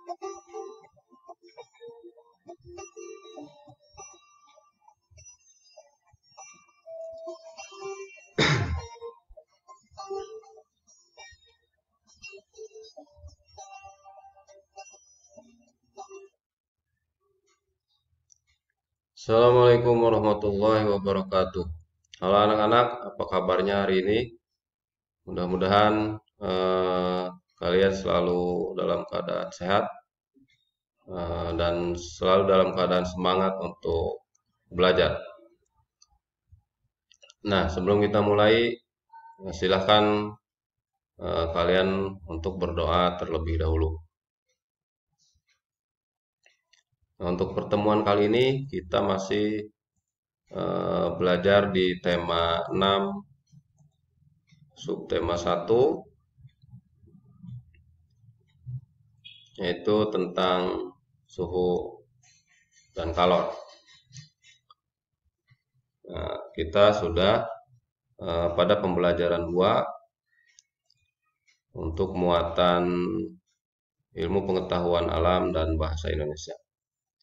Assalamualaikum warahmatullahi wabarakatuh. Halo anak-anak, apa kabarnya hari ini? Mudah-mudahan kalian selalu dalam keadaan sehat dan selalu dalam keadaan semangat untuk belajar. Nah, sebelum kita mulai, silahkan kalian untuk berdoa terlebih dahulu. Nah, untuk pertemuan kali ini kita masih belajar di tema 6, subtema 1, yaitu tentang suhu dan kalor. Nah, kita sudah pada pembelajaran 2 untuk muatan ilmu pengetahuan alam dan bahasa Indonesia.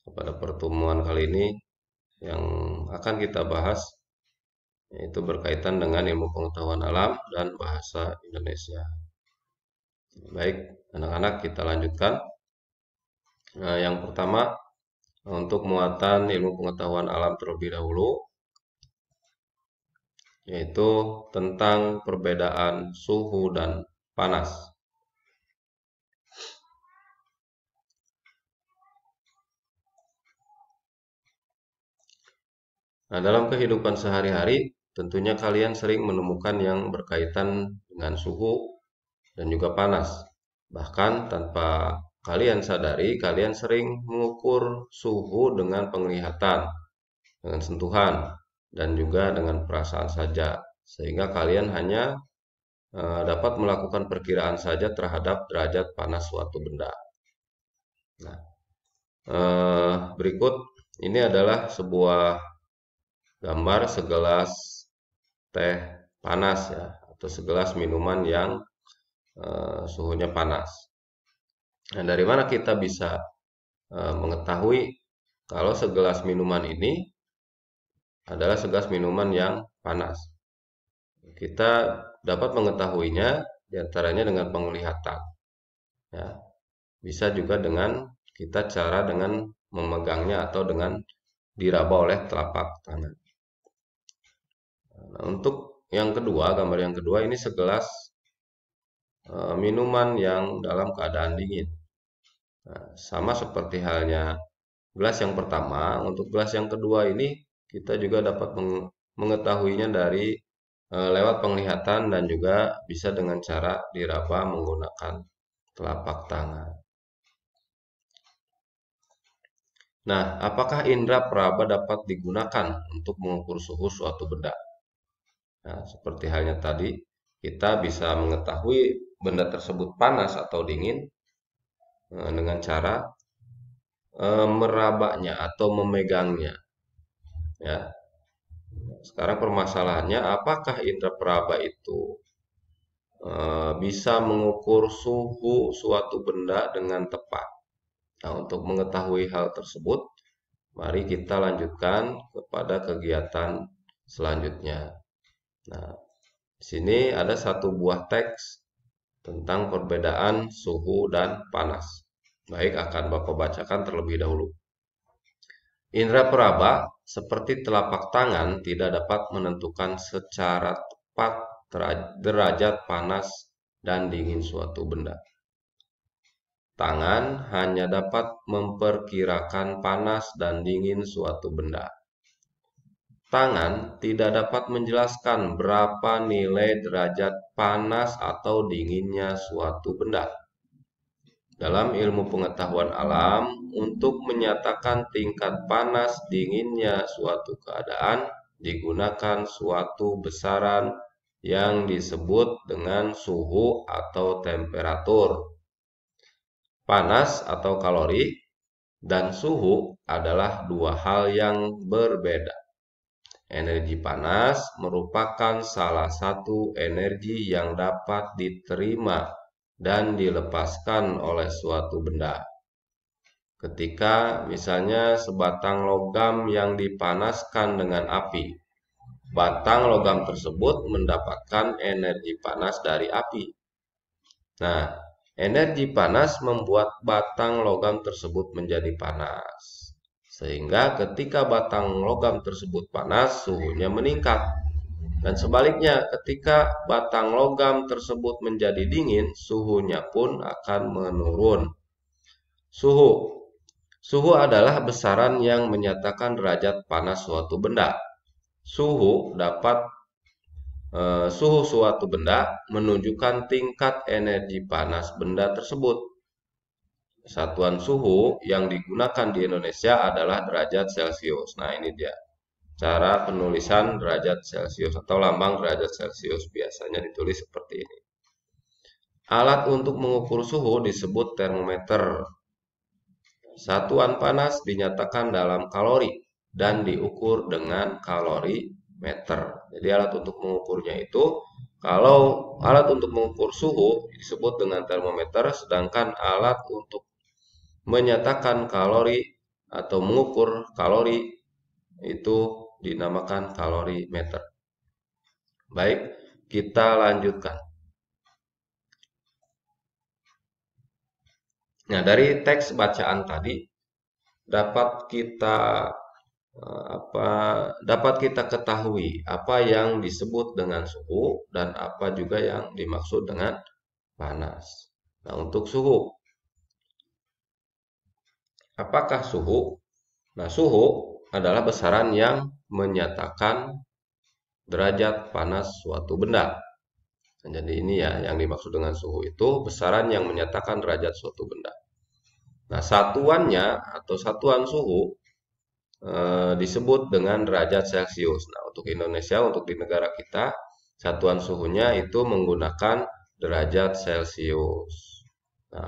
Pada pertemuan kali ini yang akan kita bahas yaitu berkaitan dengan ilmu pengetahuan alam dan bahasa Indonesia. Baik, anak-anak, kita lanjutkan. Nah, yang pertama, untuk muatan ilmu pengetahuan alam terlebih dahulu, yaitu tentang perbedaan suhu dan panas. Nah, dalam kehidupan sehari-hari, tentunya kalian sering menemukan yang berkaitan dengan suhu dan juga panas. Bahkan tanpa kalian sadari, kalian sering mengukur suhu dengan penglihatan, dengan sentuhan, dan juga dengan perasaan saja. Sehingga kalian hanya dapat melakukan perkiraan saja terhadap derajat panas suatu benda. Nah, berikut ini adalah sebuah gambar segelas teh panas ya, atau segelas minuman yang suhunya panas. Nah, dari mana kita bisa mengetahui kalau segelas minuman ini adalah segelas minuman yang panas? Kita dapat mengetahuinya diantaranya dengan penglihatan. Ya, bisa juga dengan kita cara dengan memegangnya atau dengan diraba oleh telapak tangan. Nah, untuk yang kedua, gambar yang kedua ini segelas minuman yang dalam keadaan dingin. Nah, sama seperti halnya gelas yang pertama, untuk gelas yang kedua ini kita juga dapat mengetahuinya dari lewat penglihatan dan juga bisa dengan cara diraba menggunakan telapak tangan. Nah, apakah indera peraba dapat digunakan untuk mengukur suhu suatu benda? Nah, seperti halnya tadi, kita bisa mengetahui benda tersebut panas atau dingin dengan cara merabanya atau memegangnya. Ya. Sekarang permasalahannya, apakah indera peraba itu bisa mengukur suhu suatu benda dengan tepat? Nah, untuk mengetahui hal tersebut, mari kita lanjutkan kepada kegiatan selanjutnya. Nah, di sini ada satu buah teks tentang perbedaan suhu dan panas. Baik, akan Bapak bacakan terlebih dahulu. Indera peraba seperti telapak tangan tidak dapat menentukan secara tepat derajat panas dan dingin suatu benda. Tangan hanya dapat memperkirakan panas dan dingin suatu benda. Tangan tidak dapat menjelaskan berapa nilai derajat panas atau dinginnya suatu benda. Dalam ilmu pengetahuan alam, untuk menyatakan tingkat panas dinginnya suatu keadaan, digunakan suatu besaran yang disebut dengan suhu atau temperatur. Panas atau kalori dan suhu adalah dua hal yang berbeda. Energi panas merupakan salah satu energi yang dapat diterima dan dilepaskan oleh suatu benda. ketika misalnya sebatang logam yang dipanaskan dengan api. Batang logam tersebut mendapatkan energi panas dari api. Nah, energi panas membuat batang logam tersebut menjadi panas. Sehingga ketika batang logam tersebut panas, suhunya meningkat. Dan sebaliknya, ketika batang logam tersebut menjadi dingin, suhunya pun akan menurun. Suhu adalah besaran yang menyatakan derajat panas suatu benda. Suhu suatu benda menunjukkan tingkat energi panas benda tersebut. Satuan suhu yang digunakan di Indonesia adalah derajat Celcius. Nah, ini dia cara penulisan derajat Celcius atau lambang derajat Celcius, biasanya ditulis seperti ini. Alat untuk mengukur suhu disebut termometer. Satuan panas dinyatakan dalam kalori dan diukur dengan kalorimeter. Jadi alat untuk mengukurnya itu, kalau alat untuk mengukur suhu disebut dengan termometer, sedangkan alat untuk menyatakan kalori atau mengukur kalori itu dinamakan kalorimeter. Baik, kita lanjutkan. Nah, dari teks bacaan tadi dapat kita ketahui apa yang disebut dengan suhu dan apa juga yang dimaksud dengan panas. Nah, untuk suhu, apakah suhu? Nah, suhu adalah besaran yang menyatakan derajat panas suatu benda. Nah, jadi ini ya yang dimaksud dengan suhu itu besaran yang menyatakan derajat suatu benda. Nah, satuannya atau satuan suhu disebut dengan derajat Celcius. Nah, untuk Indonesia, untuk di negara kita, satuan suhunya itu menggunakan derajat Celcius. Nah,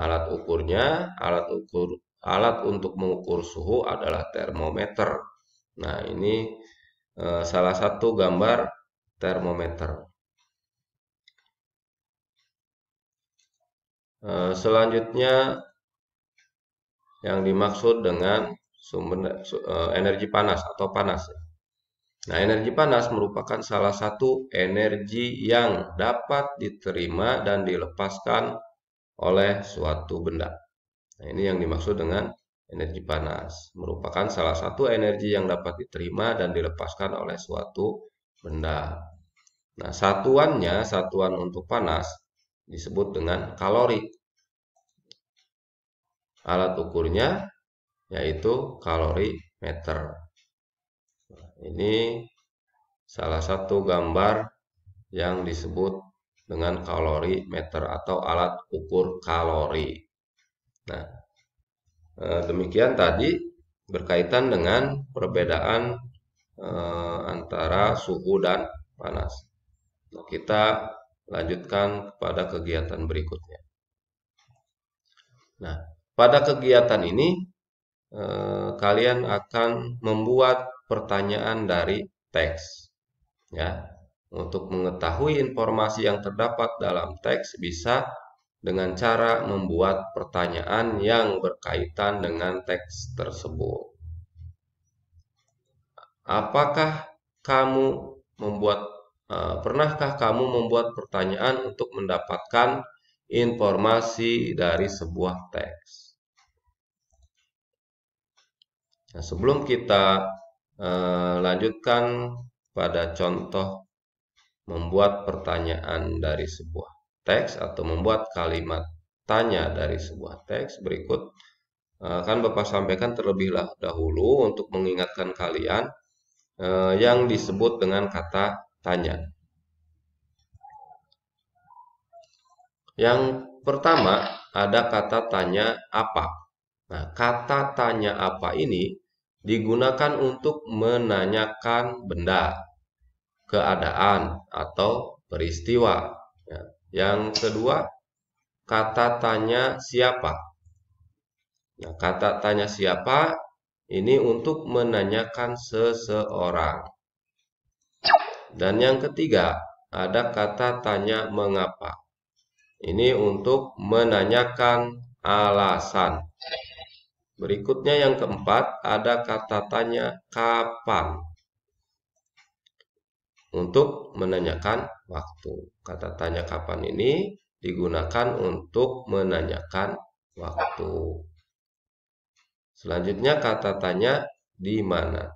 alat untuk mengukur suhu adalah termometer. Nah, ini salah satu gambar termometer. Selanjutnya yang dimaksud dengan energi panas atau panas. Nah, energi panas merupakan salah satu energi yang dapat diterima dan dilepaskan oleh suatu benda. Nah, ini yang dimaksud dengan energi panas. Merupakan salah satu energi yang dapat diterima dan dilepaskan oleh suatu benda. Nah, satuan untuk panas disebut dengan kalori. Alat ukurnya yaitu kalorimeter. Ini salah satu gambar yang disebut dengan kalorimeter atau alat ukur kalori. Nah, demikian tadi berkaitan dengan perbedaan antara suhu dan panas. Nah, kita lanjutkan kepada kegiatan berikutnya. Nah, pada kegiatan ini kalian akan membuat pertanyaan dari teks. Ya, untuk mengetahui informasi yang terdapat dalam teks bisa dengan cara membuat pertanyaan yang berkaitan dengan teks tersebut. Pernahkah kamu membuat pertanyaan untuk mendapatkan informasi dari sebuah teks? Nah, sebelum kita lanjutkan pada contoh membuat pertanyaan dari sebuah teks atau membuat kalimat tanya dari sebuah teks, berikut akan Bapak sampaikan terlebih dahulu untuk mengingatkan kalian yang disebut dengan kata tanya. Yang pertama ada kata tanya apa. Nah, kata tanya apa ini digunakan untuk menanyakan benda, keadaan, atau peristiwa. Yang kedua, kata tanya siapa. Nah, kata tanya siapa ini untuk menanyakan seseorang. Dan yang ketiga, ada kata tanya mengapa. Ini untuk menanyakan alasan. Berikutnya yang keempat, ada kata tanya kapan. Untuk menanyakan waktu. Kata tanya kapan ini digunakan untuk menanyakan waktu. Selanjutnya kata tanya di mana.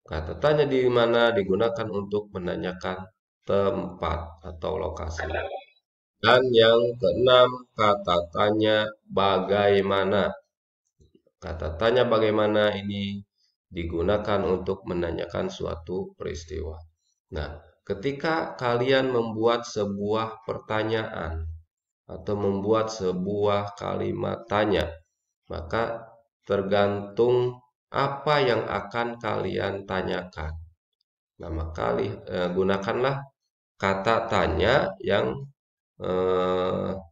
Kata tanya di mana digunakan untuk menanyakan tempat atau lokasi. Dan yang keenam, kata tanya bagaimana. Kata tanya bagaimana ini digunakan untuk menanyakan suatu peristiwa. Nah, ketika kalian membuat sebuah pertanyaan atau membuat sebuah kalimat tanya, maka tergantung apa yang akan kalian tanyakan. Nah, maka gunakanlah kata tanya yang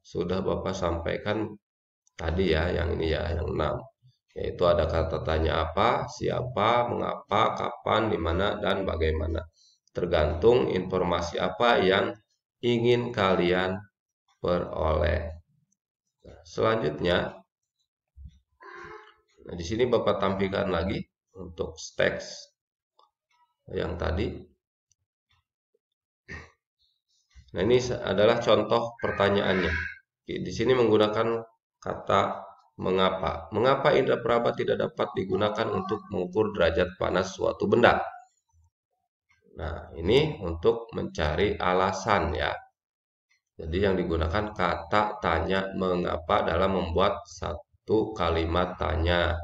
sudah Bapak sampaikan tadi ya, yang ini ya, yang 6. Yaitu ada kata tanya apa, siapa, mengapa, kapan, di mana, dan bagaimana. Tergantung informasi apa yang ingin kalian peroleh. Nah, selanjutnya, di sini Bapak tampilkan lagi untuk teks yang tadi. Nah, ini adalah contoh pertanyaannya. Di sini menggunakan kata mengapa. Mengapa indera peraba tidak dapat digunakan untuk mengukur derajat panas suatu benda? Nah, ini untuk mencari alasan ya. Jadi yang digunakan kata tanya mengapa dalam membuat satu kalimat tanya.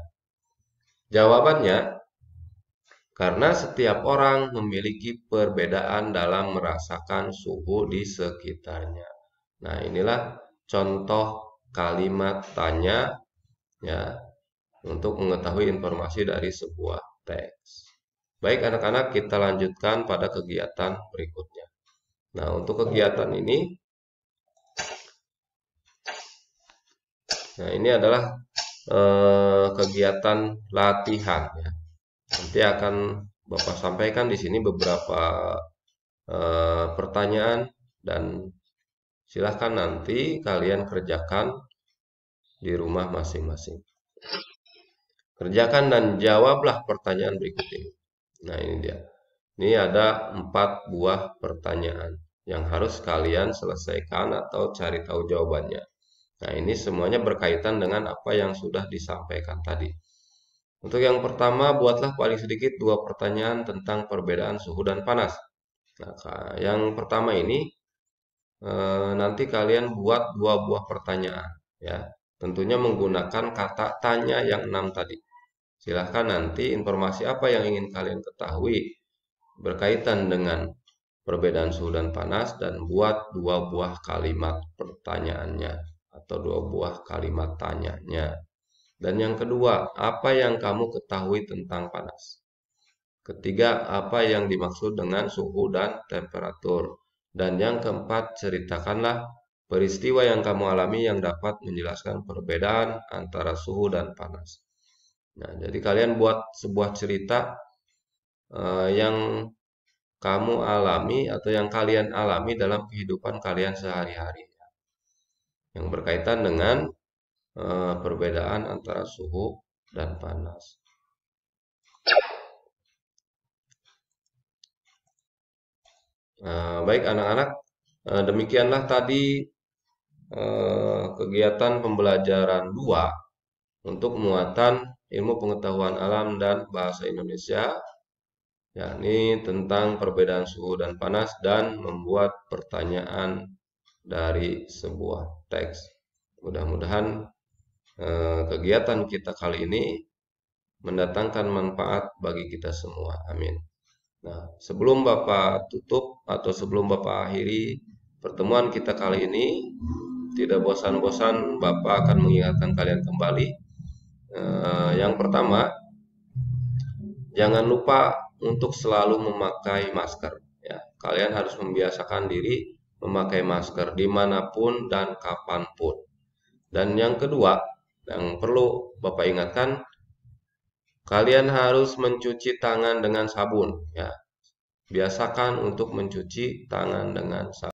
Jawabannya, karena setiap orang memiliki perbedaan dalam merasakan suhu di sekitarnya. Nah, inilah contoh kalimat tanya ya untuk mengetahui informasi dari sebuah teks. Baik anak-anak, kita lanjutkan pada kegiatan berikutnya. Nah, untuk kegiatan ini, nah ini adalah kegiatan latihan ya. Nanti akan Bapak sampaikan di sini beberapa pertanyaan dan silahkan nanti kalian kerjakan di rumah masing-masing. Kerjakan dan jawablah pertanyaan berikut ini. Nah, ini dia. Ini ada 4 buah pertanyaan yang harus kalian selesaikan atau cari tahu jawabannya. Nah, ini semuanya berkaitan dengan apa yang sudah disampaikan tadi. Untuk yang pertama, buatlah paling sedikit 2 pertanyaan tentang perbedaan suhu dan panas. Nah, yang pertama ini nanti kalian buat 2 buah pertanyaan ya. Tentunya menggunakan kata tanya yang 6 tadi. Silahkan nanti informasi apa yang ingin kalian ketahui berkaitan dengan perbedaan suhu dan panas dan buat 2 buah kalimat pertanyaannya atau 2 buah kalimat tanyanya. Dan yang kedua, apa yang kamu ketahui tentang panas? Ketiga, apa yang dimaksud dengan suhu dan temperatur? Dan yang keempat, ceritakanlah peristiwa yang kamu alami yang dapat menjelaskan perbedaan antara suhu dan panas. Nah, jadi kalian buat sebuah cerita yang kamu alami atau yang kalian alami dalam kehidupan kalian sehari-hari, yang berkaitan dengan perbedaan antara suhu dan panas. Baik anak-anak, demikianlah tadi kegiatan pembelajaran 2 untuk muatan ilmu pengetahuan alam dan bahasa Indonesia, yakni tentang perbedaan suhu dan panas dan membuat pertanyaan dari sebuah teks. Mudah-mudahan kegiatan kita kali ini mendatangkan manfaat bagi kita semua. Amin. Nah, sebelum Bapak tutup atau sebelum Bapak akhiri pertemuan kita kali ini, tidak bosan-bosan Bapak akan mengingatkan kalian kembali. Yang pertama, jangan lupa untuk selalu memakai masker. Ya, kalian harus membiasakan diri memakai masker dimanapun dan kapanpun. Dan yang kedua, yang perlu Bapak ingatkan, kalian harus mencuci tangan dengan sabun. Ya, biasakan untuk mencuci tangan dengan sabun.